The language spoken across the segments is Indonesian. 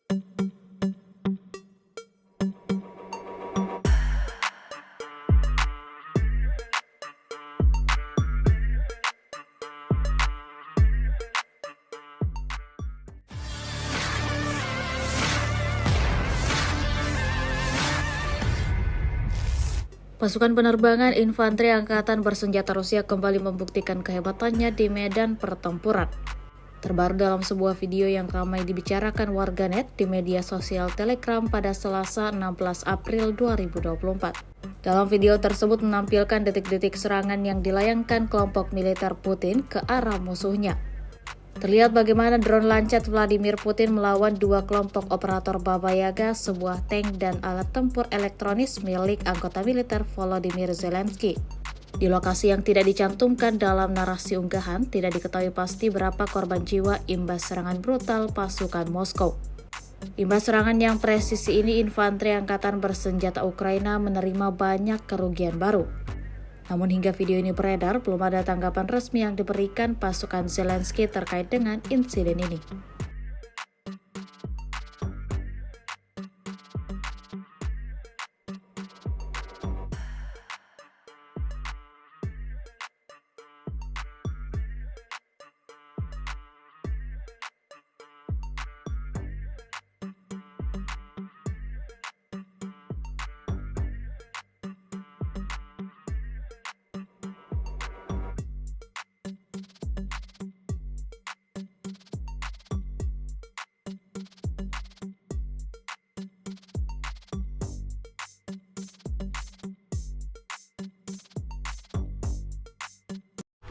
Pasukan penerbangan infanteri angkatan bersenjata Rusia kembali membuktikan kehebatannya di medan pertempuran. Terbaru dalam sebuah video yang ramai dibicarakan warganet di media sosial Telegram pada Selasa 16 April 2024. Dalam video tersebut menampilkan detik-detik serangan yang dilayangkan kelompok militer Putin ke arah musuhnya. Terlihat bagaimana drone Lancet Vladimir Putin melawan dua kelompok operator Baba Yaga, sebuah tank dan alat tempur elektronis milik anggota militer Volodymyr Zelensky. Di lokasi yang tidak dicantumkan dalam narasi unggahan, tidak diketahui pasti berapa korban jiwa imbas serangan brutal pasukan Moskow. Imbas serangan yang presisi ini, infanteri angkatan bersenjata Ukraina menerima banyak kerugian baru. Namun hingga video ini beredar, belum ada tanggapan resmi yang diberikan pasukan Zelensky terkait dengan insiden ini.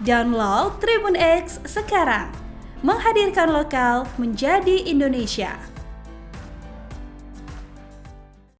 Download Tribun X sekarang, menghadirkan lokal menjadi Indonesia.